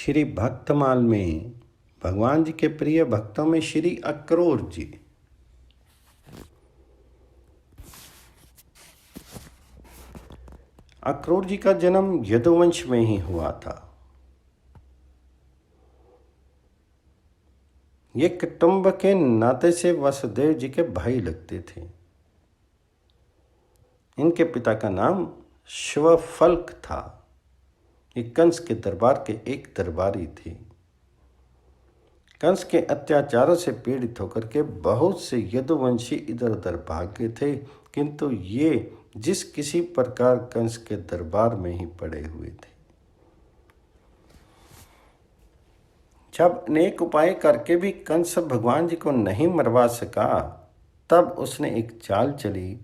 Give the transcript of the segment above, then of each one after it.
श्री भक्तमाल में भगवान जी के प्रिय भक्तों में श्री अक्रूर जी। अक्रूर जी का जन्म यदुवंश में ही हुआ था। ये कुटुंब के नाते से वसुदेव जी के भाई लगते थे। इनके पिता का नाम शिवफल्क था। ये कंस के दरबार के एक दरबारी थे। कंस के अत्याचारों से पीड़ित होकर के बहुत से यदुवंशी इधर उधर भाग गए थे, किंतु ये जिस किसी प्रकार कंस के दरबार में ही पड़े हुए थे। जब अनेक उपाय करके भी कंस भगवान जी को नहीं मरवा सका, तब उसने एक चाल चली।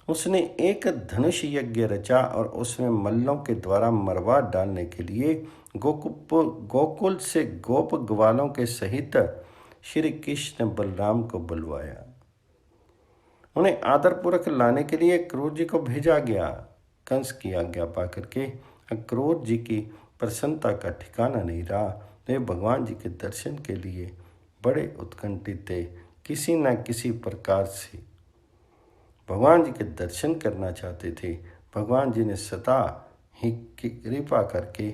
उसने एक धनुष यज्ञ रचा और उसमें मल्लों के द्वारा मरवा डालने के लिए गोकुल से गोप ग्वालों के सहित श्री कृष्ण बलराम को बुलवाया। उन्हें आदरपूर्वक लाने के लिए अक्रूर जी को भेजा गया। कंस की आज्ञा पाकर के अक्रूर जी की प्रसन्नता का ठिकाना नहीं रहा। वे भगवान जी के दर्शन के लिए बड़े उत्कंठित थे। किसी न किसी प्रकार से भगवान जी के दर्शन करना चाहते थे। भगवान जी ने सदा ही कृपा करके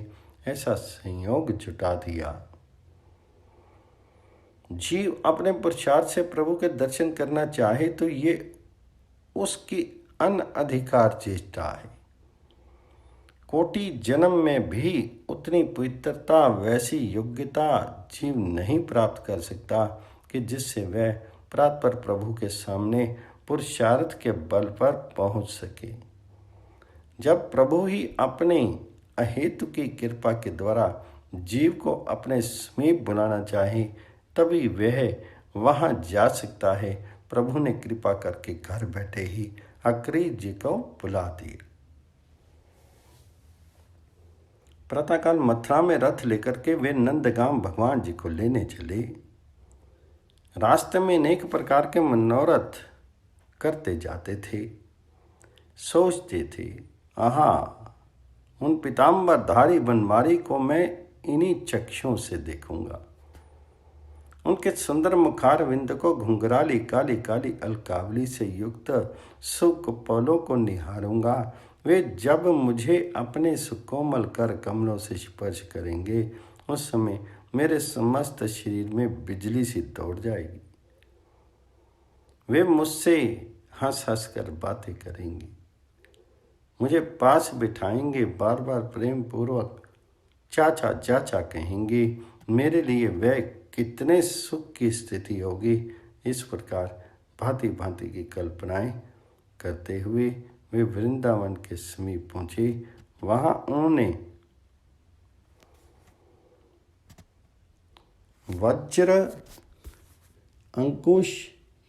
ऐसा संयोग जुटा दिया। जीव अपने पुरुषार्थ से प्रभु के दर्शन करना चाहे तो ये उसकी अनधिकार चेष्टा है। कोटि जन्म में भी उतनी पवित्रता, वैसी योग्यता जीव नहीं प्राप्त कर सकता कि जिससे वह प्रातपर प्रभु के सामने पुरुषार्थ के बल पर पहुंच सके। जब प्रभु ही अपने अहेतु की कृपा के द्वारा जीव को अपने समीप बुलाना चाहे, तभी वह वहां जा सकता है। प्रभु ने कृपा करके घर बैठे ही अक्रूर जी को बुला दिया। प्रातःकाल मथुरा में रथ लेकर के वे नंदगांव भगवान जी को लेने चले। रास्ते में अनेक प्रकार के मनोरथ करते जाते थे। सोचते थे, आहा, उन पीताम्बरधारी बनमारी को मैं इन्हीं चक्षुओं से देखूंगा। उनके सुंदर मुखारविंद को घुंघराली काली काली अलकावली से युक्त सुकपोलों को निहारूंगा। वे जब मुझे अपने सुकोमल कर कमलों से स्पर्श करेंगे, उस समय मेरे समस्त शरीर में बिजली सी दौड़ जाएगी। वे मुझसे हंस हंस कर बातें करेंगी, मुझे पास बिठाएंगे, बार बार प्रेम पूर्वक चाचा चाचा कहेंगे। मेरे लिए वह कितने सुख की स्थिति होगी। इस प्रकार भांति भांति की कल्पनाएं करते हुए वे वृंदावन के समीप पहुंचे। वहां उन्होंने वज्र, अंकुश,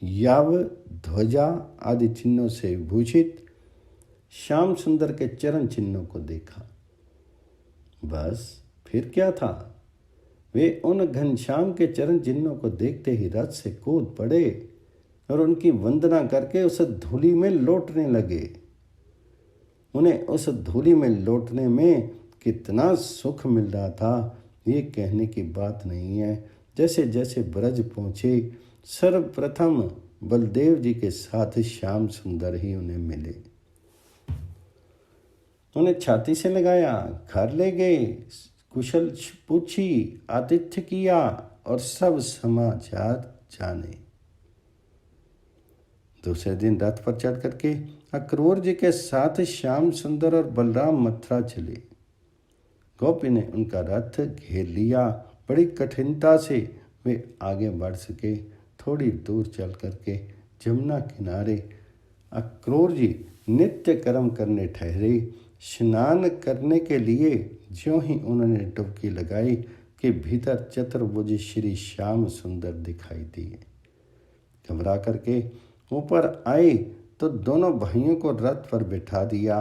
याव, ध्वजा आदि चिन्हों से भूषित श्याम सुंदर के चरण चिन्हों को देखा। बस फिर क्या था, वे उन घनश्याम के चरण चिन्हों को देखते ही रथ से कूद पड़े और उनकी वंदना करके उस धूलि में लौटने लगे। उन्हें उस धूलि में लौटने में कितना सुख मिल रहा था, ये कहने की बात नहीं है। जैसे जैसे ब्रज पहुँचे, सर्वप्रथम बलदेव जी के साथ श्याम सुंदर ही उन्हें मिले। उन्हें छाती से लगाया, घर ले गए, कुशल पूछी, आतिथ्य किया और सब समाचार जाने। दूसरे दिन रथ पर चढ़ करके अक्रूर जी के साथ श्याम सुंदर और बलराम मथुरा चले। गोपी ने उनका रथ घेर लिया। बड़ी कठिनता से वे आगे बढ़ सके। थोड़ी दूर चल करके जमुना किनारे अक्रूर जी नित्य कर्म करने ठहरे। स्नान करने के लिए ज्यों ही उन्होंने डुबकी लगाई कि भीतर चतुर्भुज श्री श्याम सुंदर दिखाई दिए। घबरा करके ऊपर आए तो दोनों भाइयों को रथ पर बिठा दिया।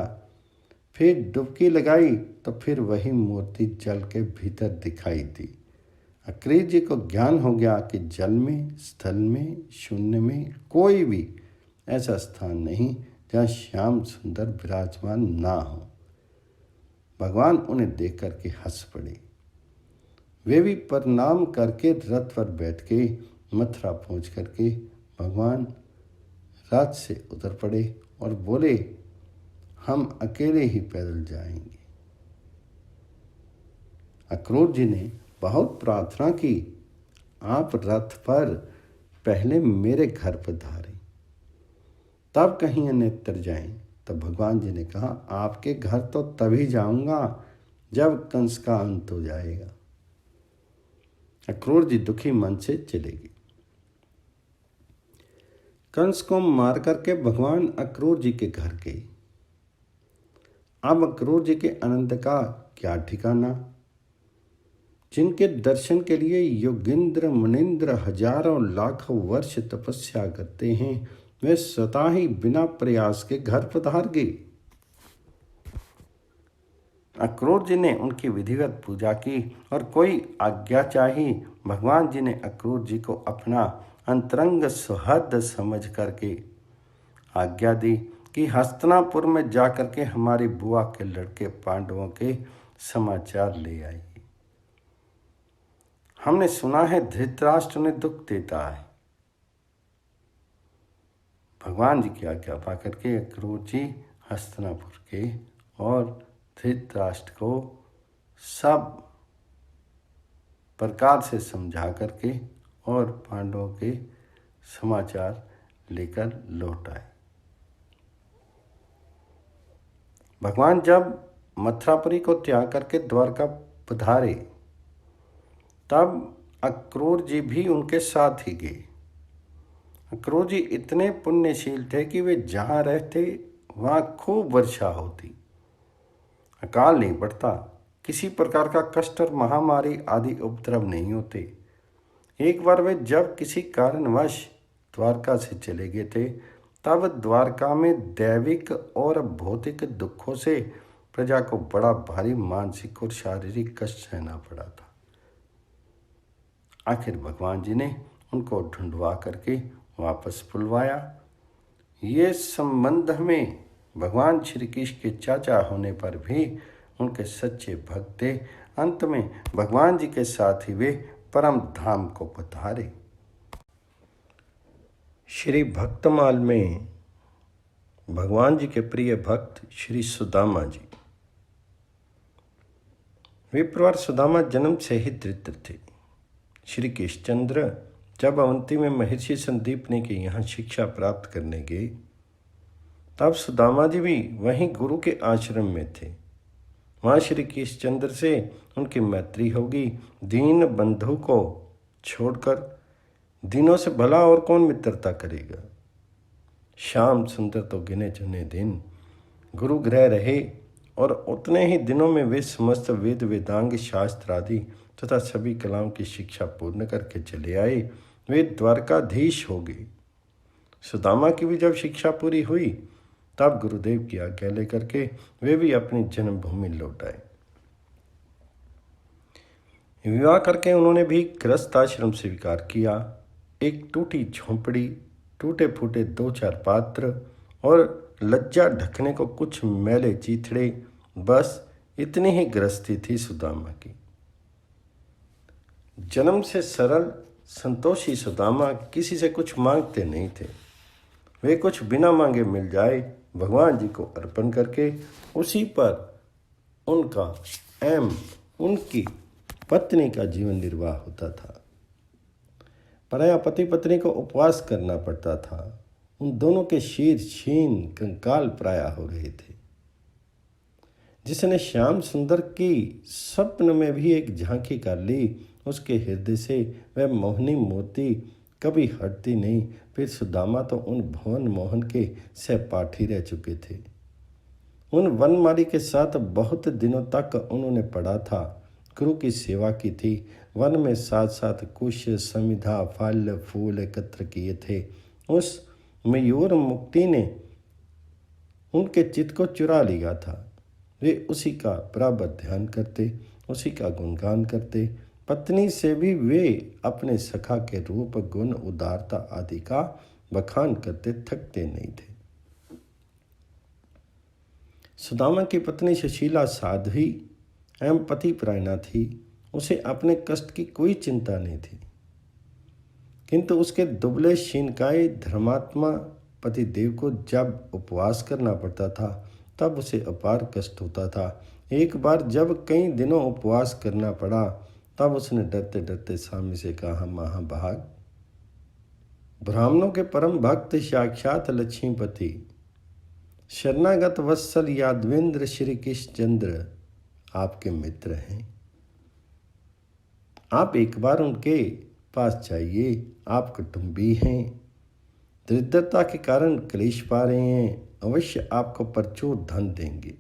फिर डुबकी लगाई तो फिर वही मूर्ति जल के भीतर दिखाई दी। अक्रूर जी को ज्ञान हो गया कि जल में, स्थल में, शून्य में कोई भी ऐसा स्थान नहीं जहाँ श्याम सुंदर विराजमान ना हो। भगवान उन्हें देख करके हंस पड़े। वे भी प्रणाम करके रथ पर बैठ के मथुरा पहुँच करके भगवान रथ से उतर पड़े और बोले, हम अकेले ही पैदल जाएंगे। अक्रूर जी ने बहुत प्रार्थना की, आप रथ पर पहले मेरे घर पधारें, तब कहीं अन्यत्र जाएं। तब भगवान जी ने कहा, आपके घर तो तभी जाऊंगा जब कंस का अंत हो जाएगा। अक्रूर जी दुखी मन से चले गए। कंस को मार करके भगवान अक्रूर जी के घर गए। अब अक्रूर जी के आनंद का क्या ठिकाना। जिनके दर्शन के लिए योगेंद्र मुनिंद्र हजारों लाखों वर्ष तपस्या करते हैं, वे स्वतः ही बिना प्रयास के घर पधार गए। अक्रूर जी ने उनकी विधिवत पूजा की और कोई आज्ञा चाही। भगवान जी ने अक्रूर जी को अपना अंतरंग सुहृद समझ करके आज्ञा दी कि हस्तिनापुर में जाकर के हमारी बुआ के लड़के पांडवों के समाचार ले आइए। हमने सुना है धृतराष्ट्र उन्हें दुख देता है। भगवान जी की आज्ञा पा करके अक्रूर जी हस्तिनापुर के और धृतराष्ट्र को सब प्रकार से समझा करके और पांडवों के समाचार लेकर लौट आए। भगवान जब मथुरापुरी को त्याग करके द्वारका पधारे, तब अक्रूर जी भी उनके साथ ही गए। अक्रूर जी इतने पुण्यशील थे कि वे जहाँ रहते वहाँ खूब वर्षा होती, अकाल नहीं पड़ता, किसी प्रकार का कष्ट और महामारी आदि उपद्रव नहीं होते। एक बार वे जब किसी कारणवश द्वारका से चले गए थे, तब द्वारका में दैविक और भौतिक दुखों से प्रजा को बड़ा भारी मानसिक और शारीरिक कष्ट सहना पड़ा था। आखिर भगवान जी ने उनको ढूंढवा करके वापस बुलवाया। ये संबंध में भगवान श्री कृष्ण के चाचा होने पर भी उनके सच्चे भक्त थे। अंत में भगवान जी के साथ ही वे परम धाम को पधारे। श्री भक्तमाल में भगवान जी के प्रिय भक्त श्री सुदामा जी। विप्रवर सुदामा जन्म से ही दरिद्र थे। श्री कृष्णचंद्र जब अवंती में महर्षि संदीपनी के यहाँ शिक्षा प्राप्त करने गए, तब सुदामा जी भी वहीं गुरु के आश्रम में थे। वहाँ श्री कृष्णचंद्र से उनकी मैत्री होगी। दीन बंधु को छोड़कर दिनों से भला और कौन मित्रता करेगा। श्याम सुंदर तो गिने चुने दिन गुरु गृह रहे और उतने ही दिनों में वे समस्त वेद वेदांग शास्त्र आदि तथा सभी कलाओं की शिक्षा पूर्ण करके चले आए। वे द्वारकाधीश हो गए। सुदामा की भी जब शिक्षा पूरी हुई, तब गुरुदेव की आज्ञा लेकर के वे भी अपनी जन्मभूमि लौट आए। विवाह करके उन्होंने भी गृहस्थ आश्रम स्वीकार किया। एक टूटी झोंपड़ी, टूटे फूटे 2-4 पात्र और लज्जा ढकने को कुछ मैले चीथड़े, बस इतनी ही गृहस्थी थी सुदामा की। जन्म से सरल संतोषी सुदामा किसी से कुछ मांगते नहीं थे। वे कुछ बिना मांगे मिल जाए भगवान जी को अर्पण करके उसी पर उनका उनकी पत्नी का जीवन निर्वाह होता था। पराया पति पत्नी को उपवास करना पड़ता था। उन दोनों के शीर छीन कंकाल प्राय हो रहे थे। जिसने श्याम सुंदर की स्वप्न में भी एक झांकी कर ली, उसके हृदय से वह मोहनी मोती कभी हटती नहीं। फिर सुदामा तो उन भुवन मोहन के सहपाठी रह चुके थे। उन वनमाली के साथ बहुत दिनों तक उन्होंने पढ़ा था, गुरु की सेवा की थी। वन में साथ साथ कुश समिधा फल फूल एकत्र किए थे। उस मयूर मुक्ति ने उनके चित्त को चुरा लिया था। वे उसी का बराबर ध्यान करते, उसी का गुणगान करते। पत्नी से भी वे अपने सखा के रूप गुण उदारता आदि का बखान करते थकते नहीं थे। सुदामा की पत्नी सुशीला साध्वी एवं पति परायणा थी। उसे अपने कष्ट की कोई चिंता नहीं थी, किंतु उसके दुबले क्षीणकाय धर्मात्मा पतिदेव को जब उपवास करना पड़ता था तब उसे अपार कष्ट होता था। एक बार जब कई दिनों उपवास करना पड़ा तब उसने डरते डरते स्वामी से कहा, महाभाग, ब्राह्मणों के परम भक्त साक्षात लक्ष्मीपति शरणागत वत्सल यादवेंद्र श्री कृष्णचंद्र आपके मित्र हैं। आप एक बार उनके पास जाइए। आप कुटुंबी हैं, दरिद्रता के कारण क्लेश पा रहे हैं, अवश्य आपको प्रचुर धन देंगे।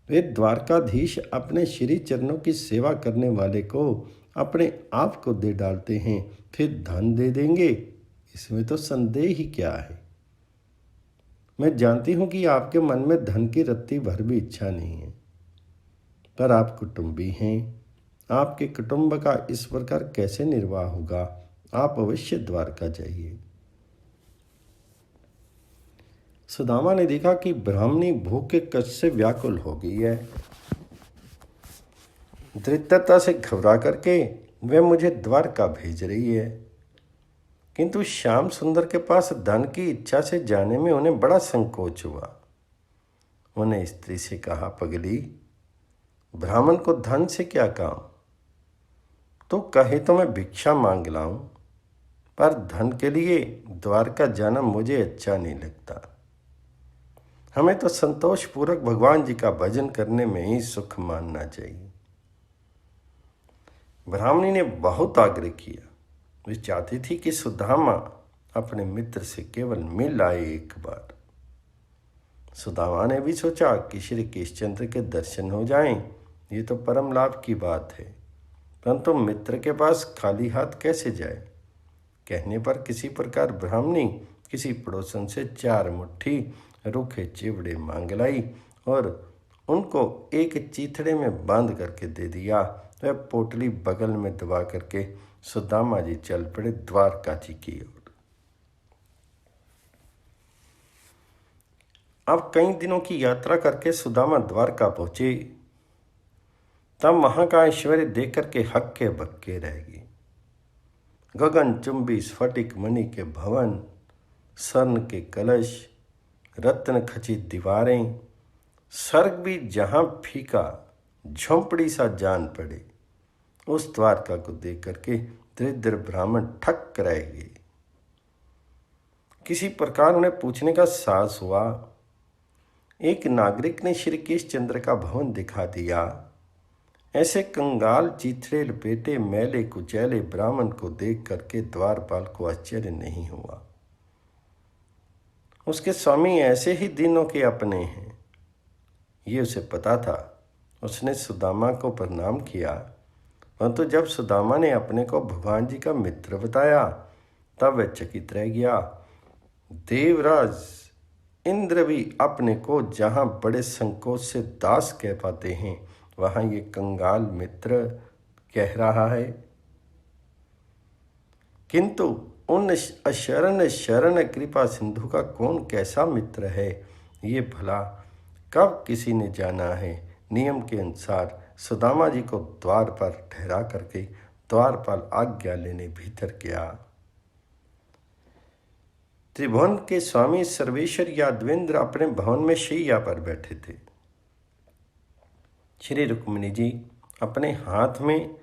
वे द्वारकाधीश अपने श्री चरणों की सेवा करने वाले को अपने आप को दे डालते हैं, फिर धन दे देंगे, इसमें तो संदेह ही क्या है। मैं जानती हूं कि आपके मन में धन की रत्ती भर भी इच्छा नहीं है, पर आप कुटुंबी हैं। आपके कुटुंब का इस प्रकार कैसे निर्वाह होगा। आप अवश्य द्वारका जाइए। सुदामा ने देखा कि ब्राह्मणी भूख के कष्ट से व्याकुल हो गई है। दरिद्रता से घबरा करके वह मुझे द्वारका भेज रही है, किंतु श्याम सुंदर के पास धन की इच्छा से जाने में उन्हें बड़ा संकोच हुआ। उन्हें स्त्री से कहा, पगली, ब्राह्मण को धन से क्या काम, तो कहे तो मैं भिक्षा मांग लाऊं, पर धन के लिए द्वारका जाना मुझे अच्छा नहीं लगता। हमें तो संतोष पूर्वक भगवान जी का भजन करने में ही सुख मानना चाहिए। ब्राह्मणी ने बहुत आग्रह किया। वे चाहती थी कि सुदामा अपने मित्र से केवल मिल आए एक बार। सुदामा ने भी सोचा कि श्री कृष्णचंद्र के दर्शन हो जाएं, ये तो परम लाभ की बात है, परंतु मित्र के पास खाली हाथ कैसे जाए। कहने पर किसी प्रकार ब्राह्मणी किसी पड़ोसन से 4 मुट्ठी रूखे चिवड़े मांग लाई और उनको एक चीथड़े में बांध करके दे दिया। वह पोटली बगल में दबा करके सुदामा जी चल पड़े द्वारका जी की ओर। अब कई दिनों की यात्रा करके सुदामा द्वारका पहुंचे। तब वहां का ऐश्वर्य देख करके हक्के बक्के रह गए। गगन चुंबी स्फटिक मणि के भवन, स्वर्ण के कलश, रत्न खचित दीवारें, स्वर्ग भी जहां फीका झोंपड़ी सा जान पड़े। उस द्वारका को देख करके दरिद्र ब्राह्मण ठक रह गए। किसी प्रकार उन्हें पूछने का साहस हुआ। एक नागरिक ने श्री कृष्णचंद्र का भवन दिखा दिया। ऐसे कंगाल चीथड़े लपेटे मैले कुचैले ब्राह्मण को देख करके द्वारपाल को आश्चर्य नहीं हुआ। उसके स्वामी ऐसे ही दिनों के अपने हैं, ये उसे पता था। उसने सुदामा को प्रणाम किया, परंतु जब सुदामा ने अपने को भगवान जी का मित्र बताया तब वह चकित रह गया। देवराज इंद्र भी अपने को जहाँ बड़े संकोच से दास कह पाते हैं, वहाँ ये कंगाल मित्र कह रहा है। किंतु उन अशरण शरण कृपा सिंधु का कौन कैसा मित्र है, ये भला कब किसी ने जाना है। नियम के अनुसार सुदामा जी को द्वार पर ठहरा करके द्वारपाल आज्ञा लेने भीतर गया। त्रिभुवन के स्वामी सर्वेश्वर यादवेंद्र अपने भवन में शैया पर बैठे थे। श्री रुक्मिणी जी अपने हाथ में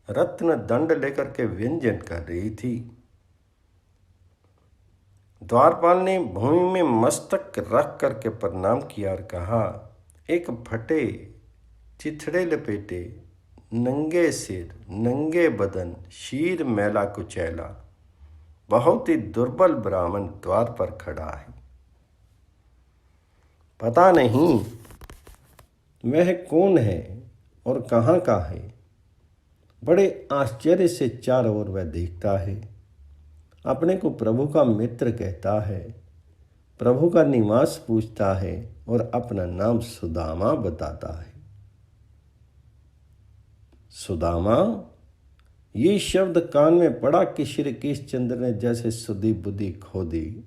रत्न दंड लेकर के व्यंजन कर रही थी। द्वारपाल ने भूमि में मस्तक रख करके प्रणाम किया और कहा, एक फटे चिथड़े लपेटे नंगे सिर नंगे बदन शीर मैला कुचैला बहुत ही दुर्बल ब्राह्मण द्वार पर खड़ा है। पता नहीं वह कौन है और कहाँ का है। बड़े आश्चर्य से चारों ओर वह देखता है। अपने को प्रभु का मित्र कहता है, प्रभु का निवास पूछता है और अपना नाम सुदामा बताता है। सुदामा, ये शब्द कान में पड़ा कि श्री कृष्णचंद्र ने जैसे सुधी बुद्धि खो दी।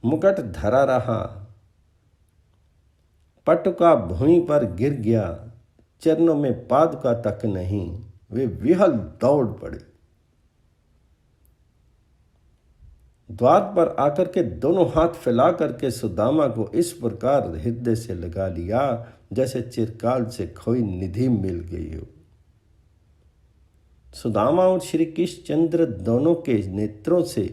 मुकुट धरा रहा, पटुका भूमि पर गिर गया, चरणों में पादुका तक नहीं, वे विहल दौड़ पड़े। द्वार पर आकर के दोनों हाथ फैला करके सुदामा को इस प्रकार हृदय से लगा लिया जैसे चिरकाल से खोई निधि मिल गई हो। सुदामा और श्री कृष्णचंद्र दोनों के नेत्रों से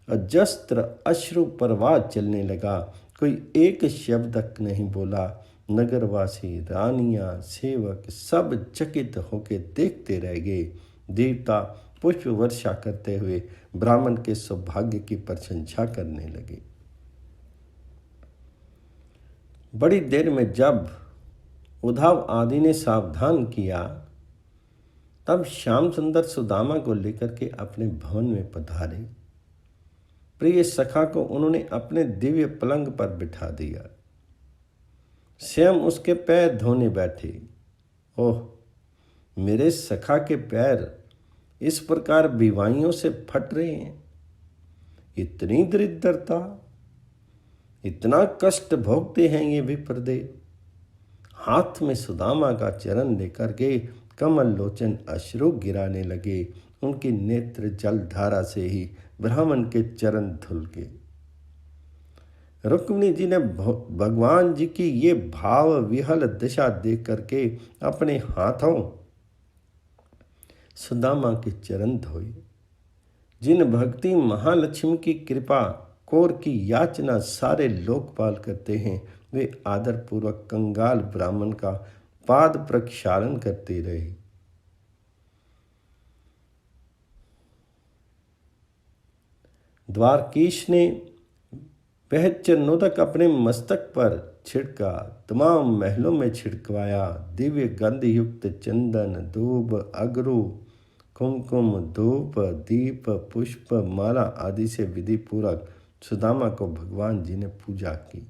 अजस्त्र अश्रु प्रवाह चलने लगा। कोई एक शब्द तक नहीं बोला। नगरवासी, रानियां, सेवक सब चकित होकर देखते रह गए। देवता पुष्प वर्षा करते हुए ब्राह्मण के सौभाग्य की प्रशंसा करने लगे। बड़ी देर में जब उद्धव आदि ने सावधान किया, तब श्याम सुंदर सुदामा को लेकर के अपने भवन में पधारे। प्रिय सखा को उन्होंने अपने दिव्य पलंग पर बिठा दिया। स्वयं उसके पैर धोने बैठे। ओह, मेरे सखा के पैर इस प्रकार बीवाइयों से फट रहे हैं। इतनी दरिद्रता, इतना कष्ट भोगते हैं ये विप्रदेव। हाथ में सुदामा का चरण लेकर के कमल लोचन अश्रु गिराने लगे। उनकी नेत्र जल धारा से ही ब्राह्मण के चरण धुल गए। रुक्मिणी जी ने भगवान जी की ये भाव विहल दिशा देख करके अपने हाथों सुदामा के चरण धोए। जिन भक्ति महालक्ष्मी की कृपा कोर की याचना सारे लोकपाल करते हैं, वे आदरपूर्वक कंगाल ब्राह्मण का पाद प्रक्षालन करते रहे। द्वारकीश ने वह चरणोदक अपने मस्तक पर छिड़का, तमाम महलों में छिड़कवाया। दिव्य गंध युक्त चंदन, धूप, अगरू, कुमकुम, धूप, दीप, पुष्प, माला आदि से विधि पूर्वक सुदामा को भगवान जी ने पूजा की।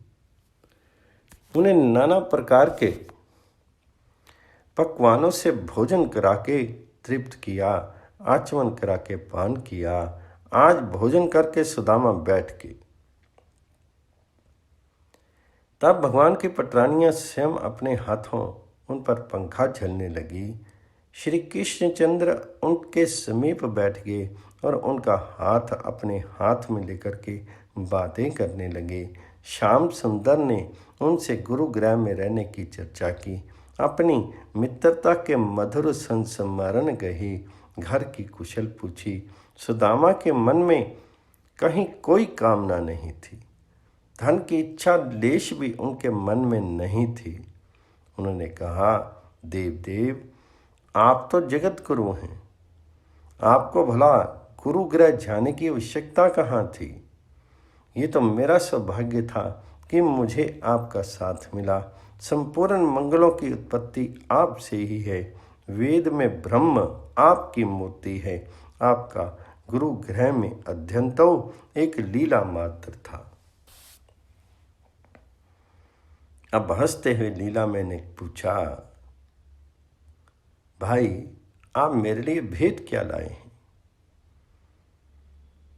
उन्हें नाना प्रकार के पकवानों से भोजन करा के तृप्त किया, आचमन करा के पान किया। आज भोजन करके सुदामा बैठ गए। तब भगवान की पटरानियां स्वयं अपने हाथों उन पर पंखा झलने लगी। श्री कृष्णचंद्र उनके समीप बैठ गए और उनका हाथ अपने हाथ में लेकर के बातें करने लगे। श्याम सुंदर ने उनसे गुरुगृह में रहने की चर्चा की, अपनी मित्रता के मधुर संस्मरण कही, घर की कुशल पूछी। सुदामा के मन में कहीं कोई कामना नहीं थी, धन की इच्छा लेश भी उनके मन में नहीं थी। उन्होंने कहा, देव देव, आप तो जगत गुरु हैं, आपको भला गुरुगृह जाने की आवश्यकता कहाँ थी। ये तो मेरा सौभाग्य था कि मुझे आपका साथ मिला। संपूर्ण मंगलों की उत्पत्ति आपसे ही है। वेद में ब्रह्म आपकी मूर्ति है। आपका गुरुगृह में अध्ययन तो एक लीला मात्र था। अब हंसते हुए लीला मैंने पूछा, भाई आप मेरे लिए भेंट क्या लाए हैं।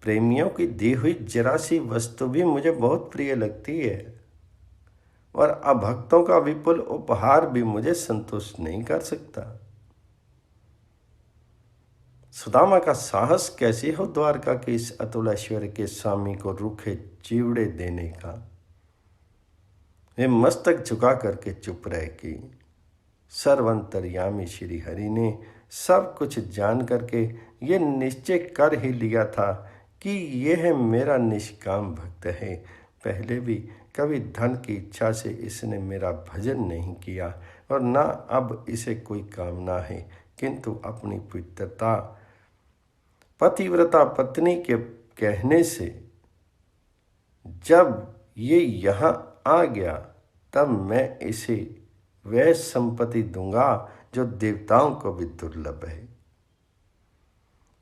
प्रेमियों की दी हुई जरा सी वस्तु भी मुझे बहुत प्रिय लगती है, और अभक्तों का विपुल उपहार भी मुझे संतुष्ट नहीं कर सकता। सुदामा का साहस कैसे हो द्वारका के इस अतुल ऐश्वर्य के स्वामी को रूखे चिवड़े देने का। वे मस्तक झुका करके चुप रह गई। सर्वंतर्यामी श्री हरि ने सब कुछ जान करके ये निश्चय कर ही लिया था कि यह मेरा निष्काम भक्त है। पहले भी कभी धन की इच्छा से इसने मेरा भजन नहीं किया और न अब इसे कोई कामना है, किंतु अपनी पवित्रता पतिव्रता पत्नी के कहने से जब ये यहाँ आ गया, तब मैं इसे वह संपत्ति दूंगा जो देवताओं को भी दुर्लभ है।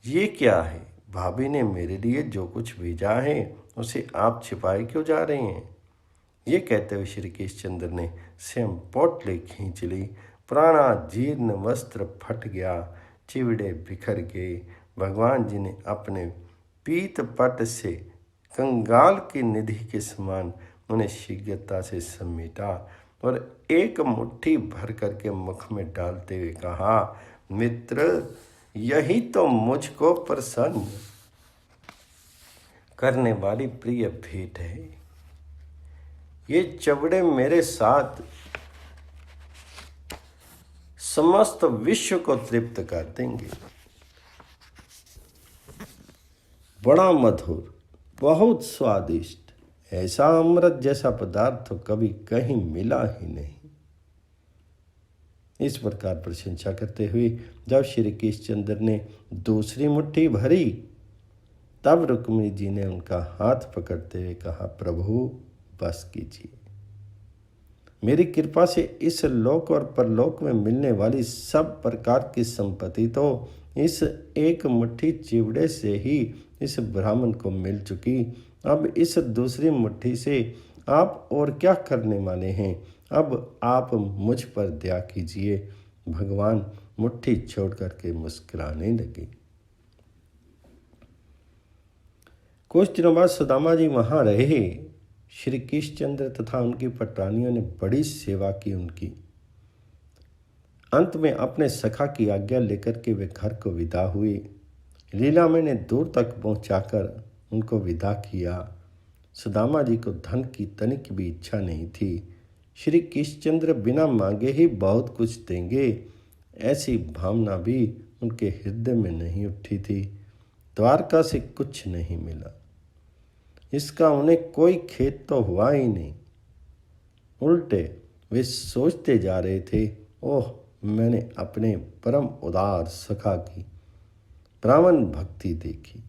ये क्या है, भाभी ने मेरे लिए जो कुछ भेजा है उसे आप छिपाए क्यों जा रहे हैं। ये कहते हुए श्री कृष्णचंद्र ने स्वयं पोटली खींच ली। पुराना जीर्ण वस्त्र फट गया, चिवड़े बिखर गए। भगवान जी ने अपने पीत पट से कंगाल की निधि के समान उन्हें शीघ्रता से समेटा। और एक मुट्ठी भर करके मुख में डालते हुए कहा, मित्र, यही तो मुझको प्रसन्न करने वाली प्रिय भेंट है। ये चवड़े मेरे साथ समस्त विश्व को तृप्त कर देंगे। बड़ा मधुर, बहुत स्वादिष्ट, ऐसा अमृत जैसा पदार्थ तो कभी कहीं मिला ही नहीं। इस प्रकार प्रशंसा करते हुए जब श्री कृष्णचंद्र ने दूसरी मुट्ठी भरी, तब रुक्मिणी जी ने उनका हाथ पकड़ते हुए कहा, प्रभु बस कीजिए। मेरी कृपा से इस लोक और परलोक में मिलने वाली सब प्रकार की संपत्ति तो इस एक मुट्ठी चिवड़े से ही इस ब्राह्मण को मिल चुकी। अब इस दूसरी मुट्ठी से आप और क्या करने वाले हैं? अब आप मुझ पर दया कीजिए। भगवान मुट्ठी छोड़ करके मुस्कुराने लगे। कुछ दिनों बाद सुदामा जी वहाँ रहे। श्री कृष्णचंद्र तथा उनकी पटरानियों ने बड़ी सेवा की उनकी। अंत में अपने सखा की आज्ञा लेकर के वे घर को विदा हुए। लीलामय ने दूर तक पहुंचाकर उनको विदा किया। सुदामा जी को धन की तनिक भी इच्छा नहीं थी। श्री कृष्णचंद्र बिना मांगे ही बहुत कुछ देंगे, ऐसी भावना भी उनके हृदय में नहीं उठी थी। द्वारका से कुछ नहीं मिला, इसका उन्हें कोई खेद तो हुआ ही नहीं। उल्टे वे सोचते जा रहे थे, ओह, मैंने अपने परम उदार सखा की ब्राह्मण भक्ति देखी।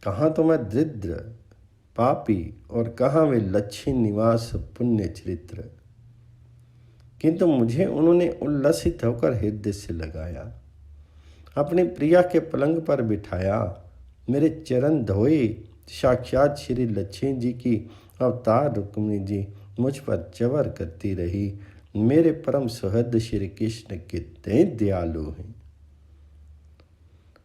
कहाँ तो मैं दरिद्र पापी और कहाँ वे लक्ष्मी निवास पुण्य चरित्र। किंतु मुझे उन्होंने उल्लसित होकर हृदय से लगाया, अपनी प्रिया के पलंग पर बिठाया, मेरे चरण धोए। साक्षात श्री लक्ष्मी जी की अवतार रुक्मिणी जी मुझ पर चवर करती रही। मेरे परम सुहृद श्री कृष्ण कितने दयालु हैं।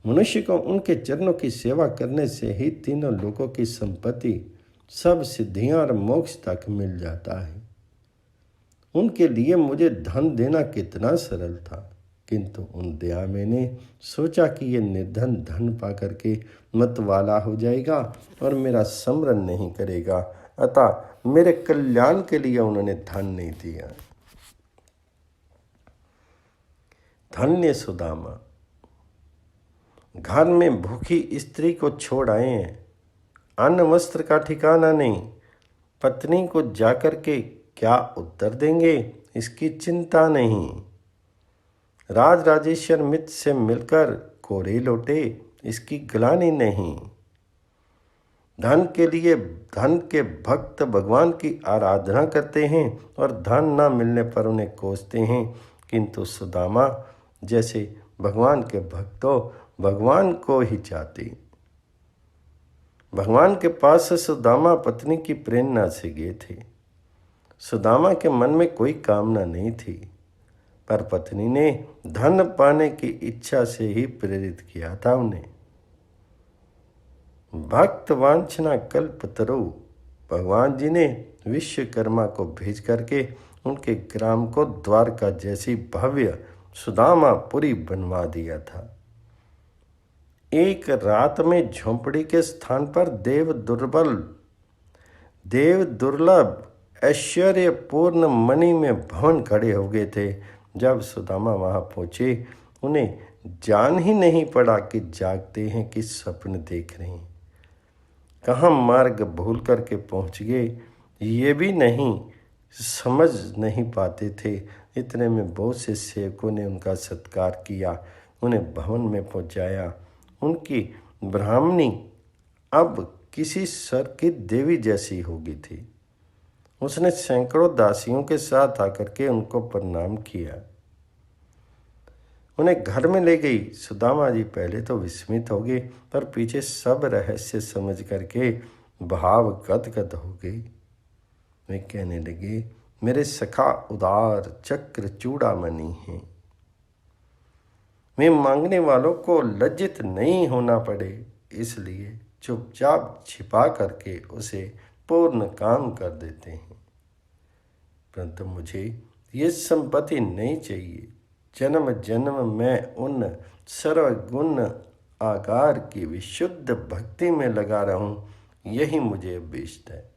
मनुष्य को उनके चरणों की सेवा करने से ही तीनों लोकों की संपत्ति, सब सिद्धियां और मोक्ष तक मिल जाता है। उनके लिए मुझे धन देना कितना सरल था, किंतु उन दया मैंने सोचा कि ये निर्धन धन पा करके मतवाला हो जाएगा और मेरा स्मरण नहीं करेगा, अतः मेरे कल्याण के लिए उन्होंने धन नहीं दिया। धन्य सुदामा, घर में भूखी स्त्री को छोड़ आए हैं, अन्न वस्त्र का ठिकाना नहीं, पत्नी को जाकर के क्या उत्तर देंगे इसकी चिंता नहीं। राज राजेश्वर मित्र से मिलकर कोरे लौटे, इसकी ग्लानि नहीं। धन के लिए धन के भक्त भगवान की आराधना करते हैं और धन न मिलने पर उन्हें कोसते हैं, किंतु सुदामा जैसे भगवान के भक्तों भगवान को ही चाहते। भगवान के पास सुदामा पत्नी की प्रेरणा से गए थे। सुदामा के मन में कोई कामना नहीं थी, पर पत्नी ने धन पाने की इच्छा से ही प्रेरित किया था उन्हें। भक्त वांछना कल्पतरु, भगवान जी ने विश्वकर्मा को भेज करके उनके ग्राम को द्वारका जैसी भव्य सुदामापुरी बनवा दिया था। एक रात में झोंपड़ी के स्थान पर देव दुर्लभ ऐश्वर्यपूर्ण मणि में भवन खड़े हो गए थे। जब सुदामा वहां पहुंचे, उन्हें जान ही नहीं पड़ा कि जागते हैं कि स्वप्न देख रहे हैं। कहाँ मार्ग भूल करके पहुंच गए ये भी नहीं समझ नहीं पाते थे। इतने में बहुत से सेवकों ने उनका सत्कार किया, उन्हें भवन में पहुंचाया। उनकी ब्राह्मणी अब किसी स्वर की देवी जैसी हो गई थी। उसने सैकड़ों दासियों के साथ आकर के उनको प्रणाम किया, उन्हें घर में ले गई। सुदामा जी पहले तो विस्मित हो गए, पर पीछे सब रहस्य समझ करके भाव गदगद हो गए। वे कहने लगे, मेरे सखा उदार चक्र चूड़ामणि हैं, वे मांगने वालों को लज्जित नहीं होना पड़े, इसलिए चुपचाप छिपा करके उसे पूर्ण काम कर देते हैं। परंतु मुझे ये संपत्ति नहीं चाहिए। जन्म जन्म मैं उन सर्वगुण आकार की विशुद्ध भक्ति में लगा रहूं, यही मुझे अभीष्ट है।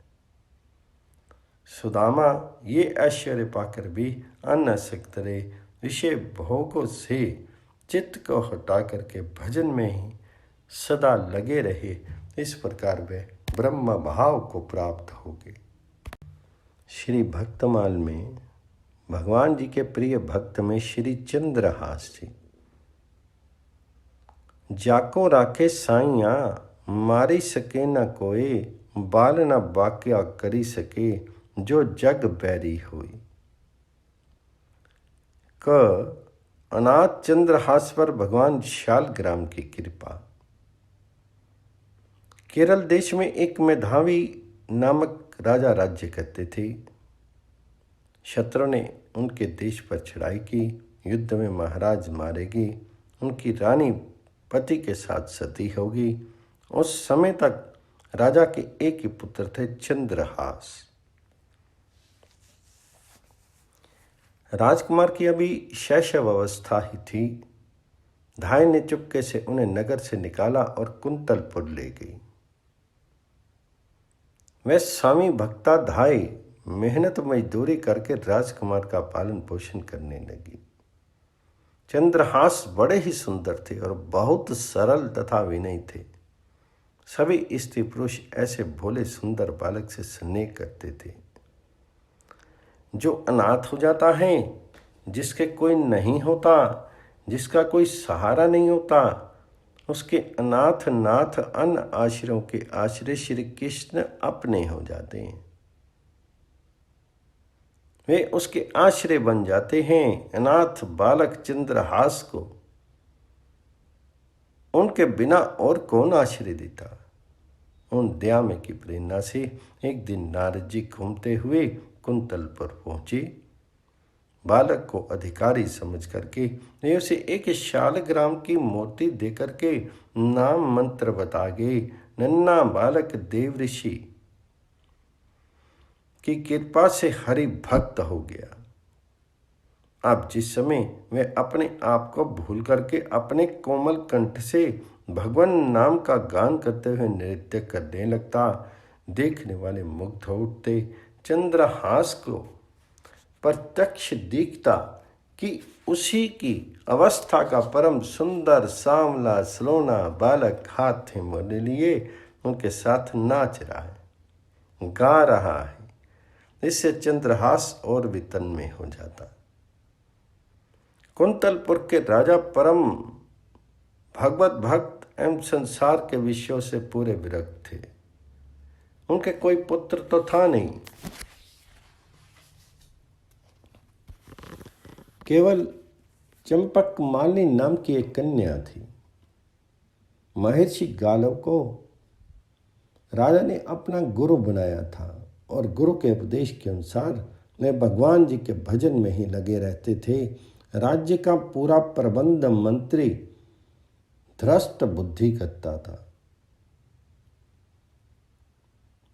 सुदामा ये ऐश्वर्य पाकर भी अनासक्त रहे, विषय भोगों से चित्त को हटा करके भजन में ही सदा लगे रहे। इस प्रकार वे ब्रह्म भाव को प्राप्त हो गए। श्री भक्तमाल में भगवान जी के प्रिय भक्त में श्री चंद्रहास जी। जाको राखे साइया मारी सके न कोई, बाल न बाक्या करी सके जो जग बैरी हुई। क अनाथ चंद्रहास पर भगवान शालग्राम की कृपा। केरल देश में एक मेधावी नामक राजा राज्य करते थे। शत्रु ने उनके देश पर चढ़ाई की, युद्ध में महाराज मारे गए, उनकी रानी पति के साथ सती होगी। उस समय तक राजा के एक ही पुत्र थे, चंद्रहास। राजकुमार की अभी शैशव अवस्था ही थी। धाय ने चुपके से उन्हें नगर से निकाला और कुंतलपुर ले गई। वह स्वामी भक्ता धाय मेहनत मजदूरी करके राजकुमार का पालन पोषण करने लगी। चंद्रहास बड़े ही सुंदर थे और बहुत सरल तथा विनयी थे। सभी स्त्री पुरुष ऐसे भोले सुंदर बालक से स्नेह करते थे। जो अनाथ हो जाता है, जिसके कोई नहीं होता, जिसका कोई सहारा नहीं होता, उसके अनाथ नाथ अन्य आश्रयों के आश्रय श्री कृष्ण अपने हो जाते हैं। वे उसके आश्रय बन जाते हैं। अनाथ बालक चंद्रहास को उनके बिना और कौन आश्रय देता। उन दयामय की प्रेरणा से एक दिन नारद जी घूमते हुए कुंतलपुर पहुंचे। बालक को अधिकारी समझ करके वे उसे एक शालग्राम की मूर्ति देकर के नाम मंत्र बता गए। नन्ना बालक देव ऋषि की कृपा से हरि भक्त हो गया। अब जिस समय वे अपने आप को भूल करके अपने कोमल कंठ से भगवान नाम का गान करते हुए नृत्य करने लगता, देखने वाले मुग्ध हो उठते। चंद्रहास को प्रत्यक्ष दिखता कि उसी की अवस्था का परम सुंदर सांवला सलोना बालक हाथ में मोले लिए उनके साथ नाच रहा है, गा रहा है। इससे चंद्रहास और भी तन्मय हो जाता। कुंतलपुर के राजा परम भगवत भक्त एवं संसार के विषयों से पूरे विरक्त थे। उनके कोई पुत्र तो था नहीं, केवल चंपक मालिनी नाम की एक कन्या थी। महर्षि गालव को राजा ने अपना गुरु बनाया था और गुरु के उपदेश के अनुसार वे भगवान जी के भजन में ही लगे रहते थे। राज्य का पूरा प्रबंध मंत्री ध्रष्ट बुद्धि करता था।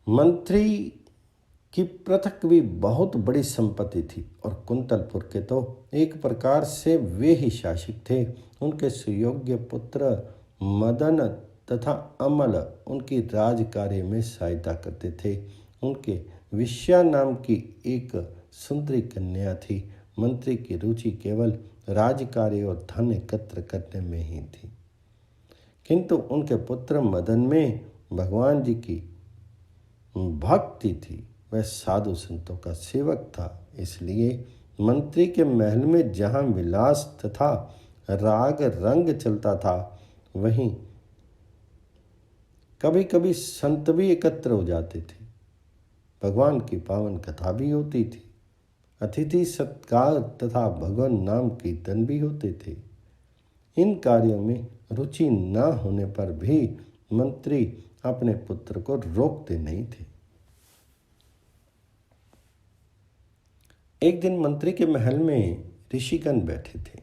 मंत्री की पृथक भी बहुत बड़ी संपत्ति थी और कुंतलपुर के तो एक प्रकार से वे ही शासक थे। उनके सुयोग्य पुत्र मदन तथा अमल उनकी राज कार्य में सहायता करते थे। उनके विश्या नाम की एक सुंदरी कन्या थी। मंत्री की रुचि केवल राजकार्य और धन एकत्र करने में ही थी, किंतु उनके पुत्र मदन में भगवान जी की भक्ति थी। वह साधु संतों का सेवक था, इसलिए मंत्री के महल में जहाँ विलास तथा राग रंग चलता था, वहीं कभी कभी संत भी एकत्र हो जाते थे। भगवान की पावन कथा भी होती थी। अतिथि सत्कार तथा भगवान नाम कीर्तन भी होते थे। इन कार्यों में रुचि न होने पर भी मंत्री अपने पुत्र को रोकते नहीं थे। एक दिन मंत्री के महल में ऋषिगण बैठे थे।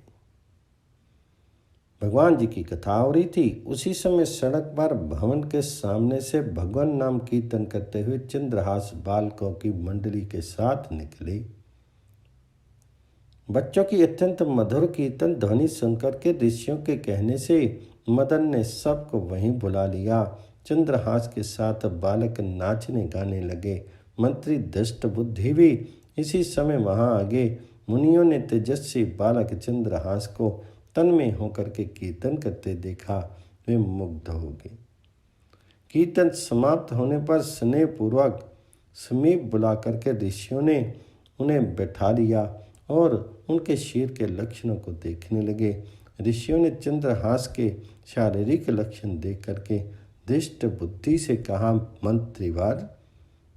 भगवान जी की कथा हो रही थी। उसी समय सड़क पर भवन के सामने से भगवान नाम कीर्तन करते हुए चंद्रहास बालकों की मंडली के साथ निकले। बच्चों की अत्यंत मधुर कीर्तन ध्वनि सुनकर के ऋषियों के कहने से मदन ने सबको वहीं बुला लिया। चंद्रहास के साथ बालक नाचने गाने लगे। मंत्री दुष्ट बुद्धि भी इसी समय वहां आ गए। मुनियों ने तेजस्वी बालक चंद्रहास को तन्मय होकर के कीर्तन करते देखा। वे मुग्ध हो गए। कीर्तन समाप्त होने पर स्नेहपूर्वक समीप बुला करके ऋषियों ने उन्हें बैठा लिया और उनके शीर के लक्षणों को देखने लगे। ऋषियों ने चंद्रहास के शारीरिक लक्षण देख करके दुष्ट बुद्धि से कहा, मंत्रीवर,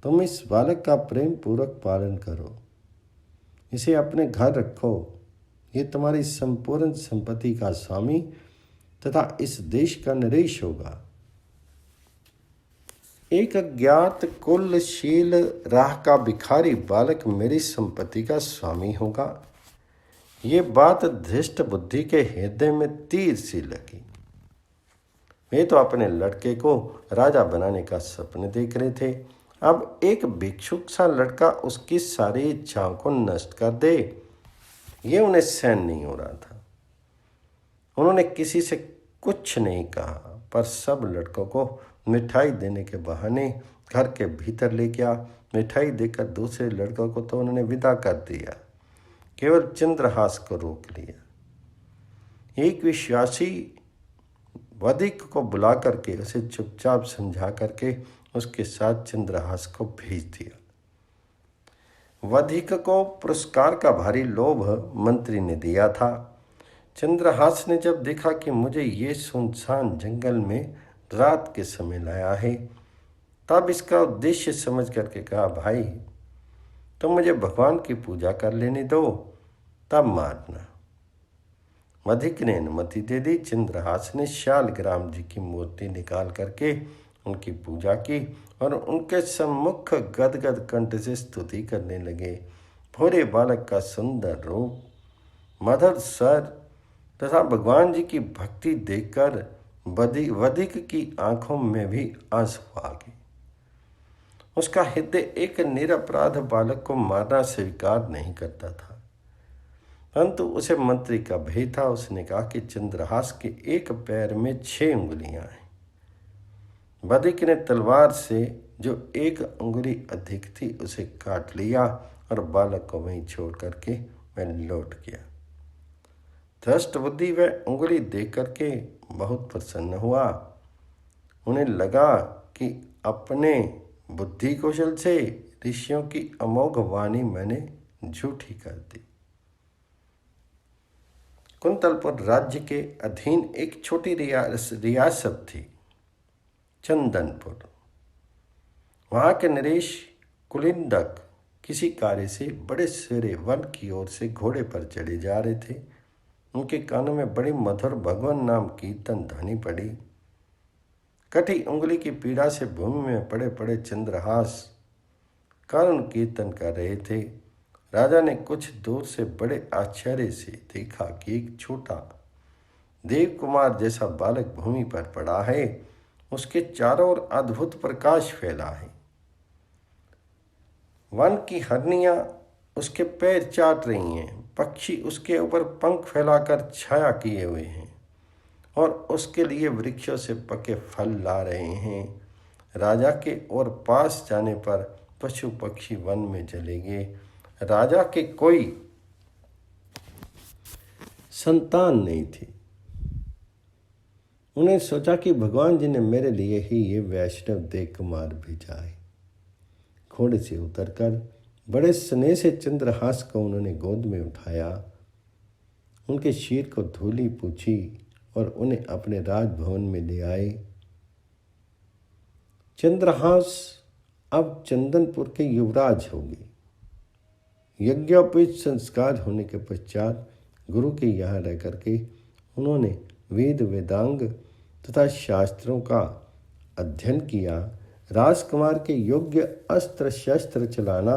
तुम इस बालक का प्रेम पूर्वक पालन करो, इसे अपने घर रखो। ये तुम्हारी संपूर्ण संपत्ति का स्वामी तथा इस देश का नरेश होगा। एक अज्ञात कुलशील राह का भिखारी बालक मेरी संपत्ति का स्वामी होगा। ये बात धृष्ट बुद्धि के हृदय में तीर सी लगी। वे तो अपने लड़के को राजा बनाने का सपने देख रहे थे। अब एक भिक्षुक सा लड़का उसकी सारी इच्छाओं को नष्ट कर दे, ये उन्हें सहन नहीं हो रहा था। उन्होंने किसी से कुछ नहीं कहा, पर सब लड़कों को मिठाई देने के बहाने घर के भीतर ले गया। मिठाई देकर दूसरे लड़कों को तो उन्होंने विदा कर दिया, केवल चंद्रहास को रोक लिया। एक विश्वासी वधिक को बुला करके उसे चुपचाप समझा करके उसके साथ चंद्रहास को भेज दिया। वधिक को पुरस्कार का भारी लोभ मंत्री ने दिया था। चंद्रहास ने जब देखा कि मुझे ये सुनसान जंगल में रात के समय लाया है, तब इसका उद्देश्य समझ करके कहा, भाई तुम मुझे भगवान की पूजा कर लेने दो, तब मारना। वधिक ने अनुमति दे दी। चंद्रहास ने शालग्राम जी की मूर्ति निकाल करके उनकी पूजा की और उनके सम्मुख गदगद कंठ से स्तुति करने लगे। भोरे बालक का सुंदर रूप, मधुर स्वर तथा भगवान जी की भक्ति देखकर वधिक की आंखों में भी आंसू आ गए। उसका हृदय एक निरपराध बालक को मारना स्वीकार नहीं करता था, परंतु उसे मंत्री का भय था। उसने कहा कि चंद्रहास के एक पैर में 6 उंगलियां हैं। वधिक ने तलवार से जो एक उंगली अधिक थी उसे काट लिया और बालक को वहीं छोड़ करके वह लौट गया। धृष्ट बुद्धि वह उंगली देख करके बहुत प्रसन्न हुआ। उन्हें लगा कि अपने बुद्धि कौशल से ऋषियों की अमोघ वाणी मैंने झूठी कर दी। कुंतलपुर राज्य के अधीन एक छोटी रियासत थी, चंदनपुर। वहाँ के नरेश कुलिंदक किसी कार्य से बड़े सवेरे वन की ओर से घोड़े पर चढ़े जा रहे थे। उनके कानों में बड़ी मधुर भगवान नाम कीर्तन ध्वनि पड़ी। कटी उंगली की पीड़ा से भूमि में पड़े पड़े चंद्रहास करुण कीर्तन कर रहे थे। राजा ने कुछ दूर से बड़े आश्चर्य से देखा कि एक छोटा देव कुमार जैसा बालक भूमि पर पड़ा है। उसके चारों ओर अद्भुत प्रकाश फैला है। वन की हरनियां उसके पैर चाट रही हैं, पक्षी उसके ऊपर पंख फैलाकर छाया किए हुए हैं और उसके लिए वृक्षों से पके फल ला रहे हैं। राजा के और पास जाने पर पशु पक्षी वन में चले गए। राजा के कोई संतान नहीं थी। उन्हें सोचा कि भगवान जी ने मेरे लिए ही ये वैष्णव देव कुमार भेजा है। घोड़े से उतरकर बड़े स्नेह से चंद्रहास को उन्होंने गोद में उठाया, उनके शीर को धूली पूछी और उन्हें अपने राजभवन में ले आए। चंद्रहास अब चंदनपुर के युवराज होंगे। यज्ञोपवीत संस्कार होने के पश्चात गुरु के यहाँ रह करके उन्होंने वेद वेदांग तथा शास्त्रों का अध्ययन किया। राजकुमार के योग्य अस्त्र शस्त्र चलाना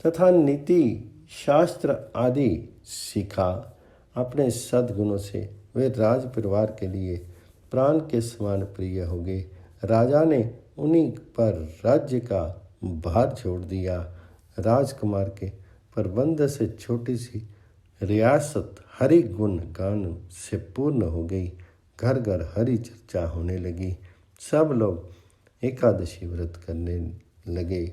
तथा नीति शास्त्र आदि सीखा। अपने सद्गुणों से वे राज परिवार के लिए प्राण के समान प्रिय हो गए। राजा ने उन्हीं पर राज्य का भार छोड़ दिया। राजकुमार के प्रबंध से छोटी सी रियासत हरि गुण गान से पूर्ण हो गई। घर घर हरि चर्चा होने लगी। सब लोग एकादशी व्रत करने लगे।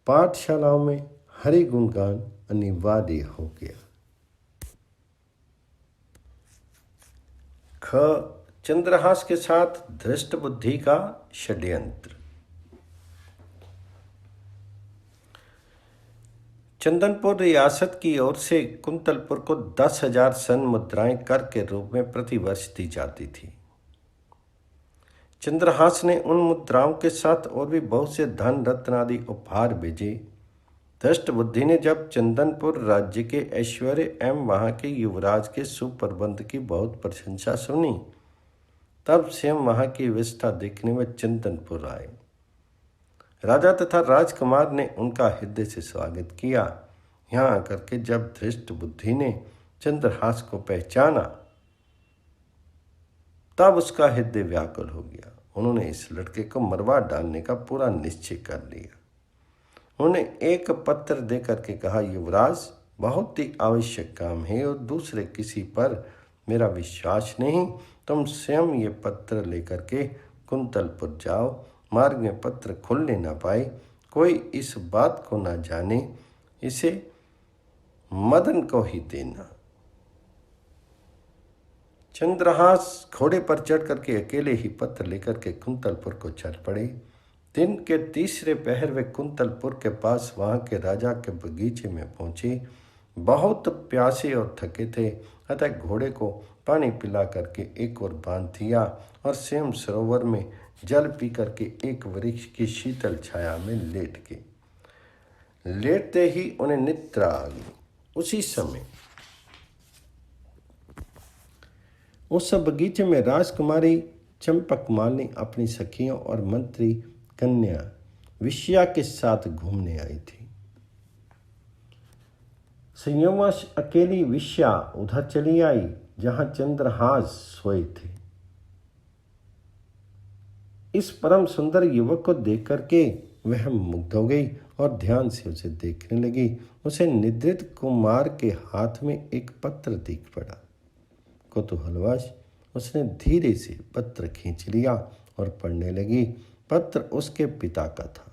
पाठशालाओं में हरि गुणगान अनिवार्य हो गया। ख चंद्रहास के साथ धृष्ट बुद्धि का षड्यंत्र। चंदनपुर रियासत की ओर से कुंतलपुर को 10,000 सन मुद्राएं कर के रूप में प्रतिवर्ष दी जाती थी। चंद्रहास ने उन मुद्राओं के साथ और भी बहुत से धन रत्न आदि उपहार भेजे। धृष्ट बुद्धि ने जब चंदनपुर राज्य के ऐश्वर्य एवं वहां के युवराज के सुप्रबंध की बहुत प्रशंसा सुनी, तब स्वयं वहां की व्यवस्था देखने में चंदनपुर आए। राजा तथा राजकुमार ने उनका हृदय से स्वागत किया। यहाँ आकर के जब धृष्ट बुद्धि ने चंद्रहास को पहचाना, तब उसका हृदय व्याकुल हो गया। उन्होंने इस लड़के को मरवा डालने का पूरा निश्चय कर लिया। उन्होंने एक पत्र दे करके कहा, युवराज, बहुत ही आवश्यक काम है और दूसरे किसी पर मेरा विश्वास नहीं। तुम स्वयं ये पत्र लेकर के कुंतलपुर जाओ। मार्ग में पत्र खुलने न पाए, कोई इस बात को न जाने, इसे मदन को ही देना। चंद्रहास घोड़े पर चढ़ करके अकेले ही पत्र लेकर के कुंतलपुर को चल पड़े। दिन के तीसरे पहर वे कुंतलपुर के पास वहां के राजा के बगीचे में पहुंचे। बहुत प्यासे और थके थे, अतः घोड़े को पानी पिला करके एक और बांध दिया और स्वयं सरोवर में जल पी करके एक वृक्ष की शीतल छाया में लेट गए। लेटते ही उन्हें निद्रा आ गई। उसी समय उस बगीचे में राजकुमारी चंपकमालिनी अपनी सखियों और मंत्री कन्या विष्या के साथ घूमने आई थी। संयोगवश अकेली विष्या उधर चली आई जहां चंद्रहास सोए थे। इस परम सुंदर युवक को देख करके वह मुग्ध हो गई और ध्यान से उसे देखने लगी। उसे निद्रित कुमार के हाथ में एक पत्र दिख पड़ा। कौतूहलवश उसने धीरे से पत्र खींच लिया और पढ़ने लगी। पत्र उसके पिता का था।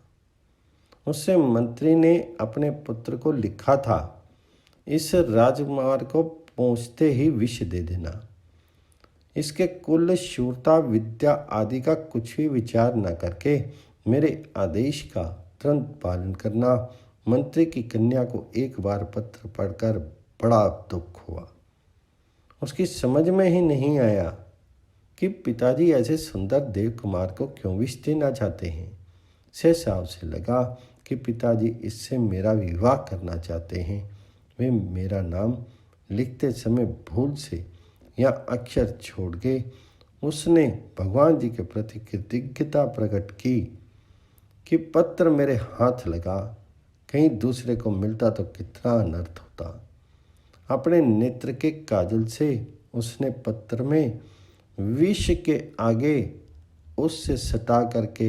उससे मंत्री ने अपने पुत्र को लिखा था, इस राजकुमार को पहुंचते ही विष दे देना। इसके कुल शूरता विद्या आदि का कुछ भी विचार न करके मेरे आदेश का तुरंत पालन करना। मंत्री की कन्या को एक बार पत्र पढ़कर बड़ा दुख हुआ। उसकी समझ में ही नहीं आया कि पिताजी ऐसे सुंदर देव कुमार को क्यों विष देना चाहते हैं। सहसा उसे लगा कि पिताजी इससे मेरा विवाह करना चाहते हैं। वे मेरा नाम लिखते समय भूल से या अक्षर छोड़ गए। उसने भगवान जी के प्रति कृतज्ञता प्रकट की कि पत्र मेरे हाथ लगा, कहीं दूसरे को मिलता तो कितना अनर्थ होता। अपने नेत्र के काजल से उसने पत्र में विष के आगे उससे सटा करके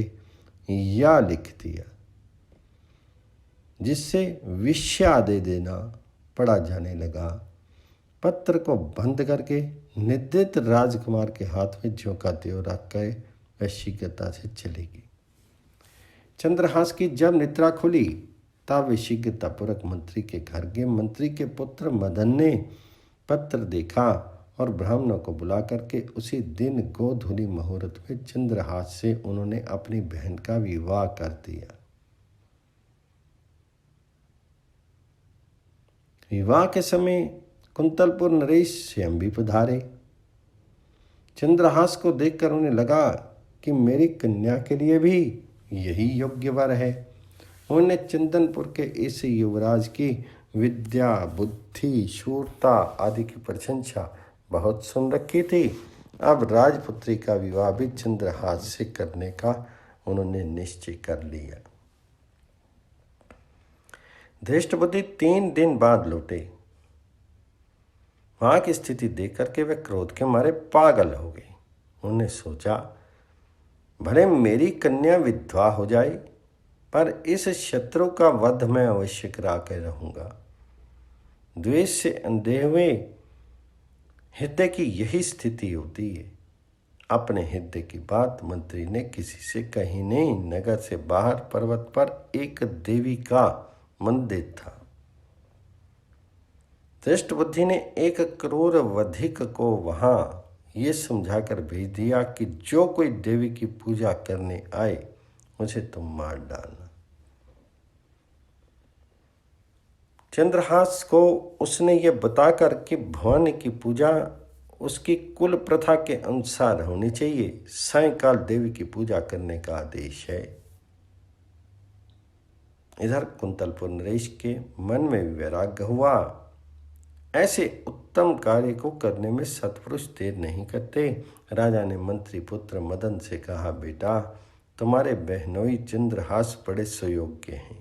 या लिख दिया, जिससे विष्या दे देना पढ़ा जाने लगा। पत्र को बंद करके निद्रित राजकुमार के हाथ में झोंका त्यों रख गए वह शीघ्रता से चली गई। चंद्रहास की जब निद्रा खुली तब वे शीघ्रतापूर्वक मंत्री के घर गए। मंत्री के पुत्र मदन ने पत्र देखा और ब्राह्मणों को बुला करके उसी दिन गोधूली मुहूर्त में चंद्रहास से उन्होंने अपनी बहन का विवाह कर दिया। विवाह के समय कुंतलपुर नरेश स्वयं भी पधारे। चंद्रहास को देखकर उन्हें लगा कि मेरी कन्या के लिए भी यही योग्य वर है। उन्होंने चंदनपुर के इस युवराज की विद्या, बुद्धि, शूरता आदि की प्रशंसा बहुत सुन रखी थी। अब राजपुत्री का विवाह भी चंद्रहास से करने का उन्होंने निश्चय कर लिया। धृष्टबुद्धि 3 दिन बाद लौटे। वहां की स्थिति देख करके वे क्रोध के मारे पागल हो गए। उन्होंने सोचा, भले मेरी कन्या विधवा हो जाए, पर इस शत्रु का वध मैं अवश्य करा के रहूंगा। द्वेष से अंधे हुए हृदय की यही स्थिति होती है। अपने हृदय की बात मंत्री ने किसी से कही नहीं। नगर से बाहर पर्वत पर एक देवी का मंदिर था। धृष्ट बुद्धि ने एक क्रूर वधिक को वहां ये समझाकर भेज दिया कि जो कोई देवी की पूजा करने आए उसे तुम मार डालना। चंद्रहास को उसने ये बताकर कि भवानी की पूजा उसकी कुल प्रथा के अनुसार होनी चाहिए, सायंकाल देवी की पूजा करने का आदेश है। इधर कुंतलपुर नरेश के मन में भी वैराग्य हुआ। ऐसे उत्तम कार्य को करने में सत्पुरुष देर नहीं करते। राजा ने मंत्री पुत्र मदन से कहा, बेटा तुम्हारे बहनोई चंद्रहास बड़े सुयोग्य हैं।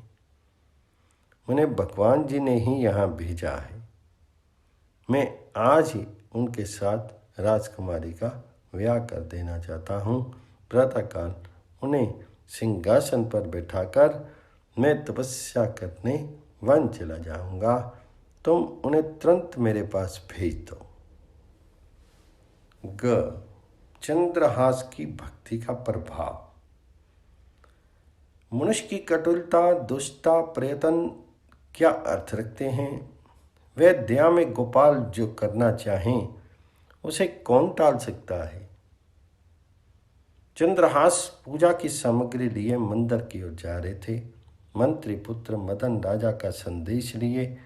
उन्हें भगवान जी ने ही यहाँ भेजा है। मैं आज ही उनके साथ राजकुमारी का ब्याह कर देना चाहता हूँ। प्रातःकाल उन्हें सिंहासन पर बैठाकर मैं तपस्या करने वन चला जाऊंगा। तुम उन्हें तुरंत मेरे पास भेज दो। ग. चंद्रहास की भक्ति का प्रभाव। मनुष्य की कटुलता, दुष्टता, प्रयत्न क्या अर्थ रखते हैं? वह दया में गोपाल जो करना चाहें उसे कौन टाल सकता है? चंद्रहास पूजा की सामग्री लिए मंदिर की ओर जा रहे थे। मंत्री पुत्र मदन राजा का संदेश लिए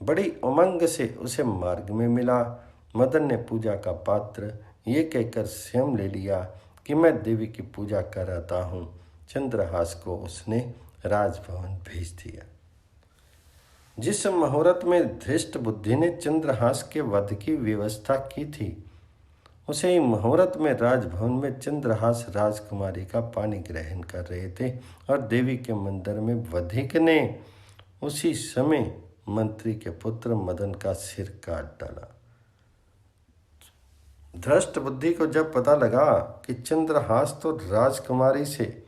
बड़ी उमंग से उसे मार्ग में मिला। मदन ने पूजा का पात्र ये कहकर स्वयं ले लिया कि मैं देवी की पूजा कर आता हूँ। चंद्रहास को उसने राजभवन भेज दिया। जिस मुहूर्त में धृष्ट बुद्धि ने चंद्रहास के वध की व्यवस्था की थी, उसे ही मुहूर्त में राजभवन में चंद्रहास राजकुमारी का पानी ग्रहण कर रहे थे और देवी के मंदिर में वधिक ने उसी समय मंत्री के पुत्र मदन का सिर काट डाला। धृष्ट बुद्धि को जब पता लगा कि चंद्रहास तो राजकुमारी से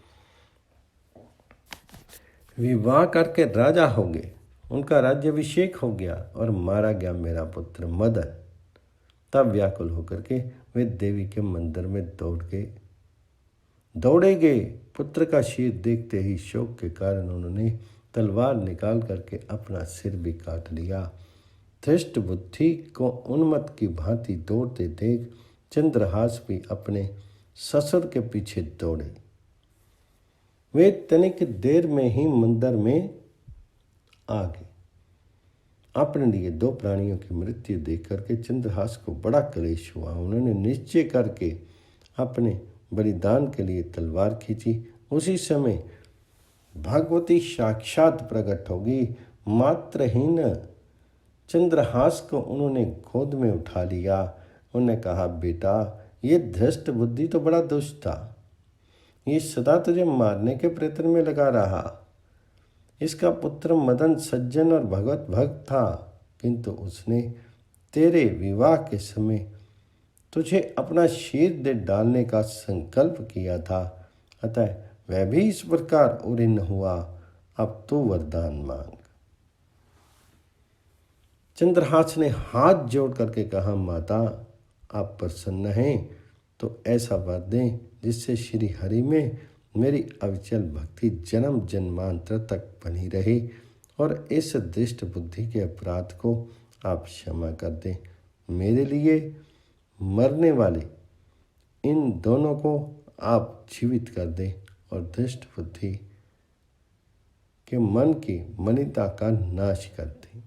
विवाह करके राजा हो गए, उनका राज्याभिषेक हो गया और मारा गया मेरा पुत्र मदन, तब व्याकुल होकर के वे देवी के मंदिर में दौड़े गए। पुत्र का सिर देखते ही शोक के कारण उन्होंने तलवार निकाल करके अपना सिर भी काट लिया। धृष्ट बुद्धि को उन्मत्त की भांति दौड़ते देख चंद्रहास भी अपने ससुर के पीछे दौड़े। वे तनिक देर में ही मंदिर में आ गए। अपने लिए दो प्राणियों की मृत्यु देख करके चंद्रहास को बड़ा क्लेश हुआ। उन्होंने निश्चय करके अपने बलिदान के लिए तलवार खींची। उसी समय भगवती साक्षात प्रकट होगी। मात्रहीन चंद्रहास को उन्होंने गोद में उठा लिया। उन्होंने कहा, बेटा ये धृष्ट बुद्धि तो बड़ा दुष्ट था, ये सदा तुझे मारने के प्रयत्न में लगा रहा। इसका पुत्र मदन सज्जन और भगवत भक्त था, किंतु उसने तेरे विवाह के समय तुझे अपना शीर दे डालने का संकल्प किया था, अतः वह भी इस प्रकार उरीन हुआ। अब तू वरदान मांग। चंद्रहास ने हाथ जोड़ करके कहा, माता आप प्रसन्न हैं तो ऐसा वर दें जिससे श्री हरि में मेरी अविचल भक्ति जन्म जन्मांतर तक बनी रहे और इस दुष्ट बुद्धि के अपराध को आप क्षमा कर दें। मेरे लिए मरने वाले इन दोनों को आप जीवित कर दें और दुष्ट बुद्धि के मन की मलिनता का नाश कर दें।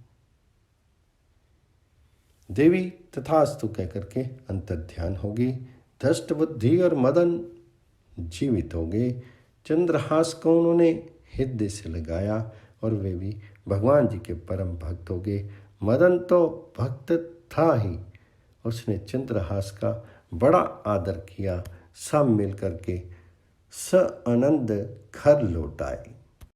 देवी तथास्तु कहकर के अंतर्ध्यान होगी। धृष्ट बुद्धि और मदन जीवित हो गए। चंद्रहास को उन्होंने हृदय से लगाया और वे भी भगवान जी के परम भक्त हो गए। मदन तो भक्त था ही, उसने चंद्रहास का बड़ा आदर किया। सब मिल करके स आनंद घर लौट आए।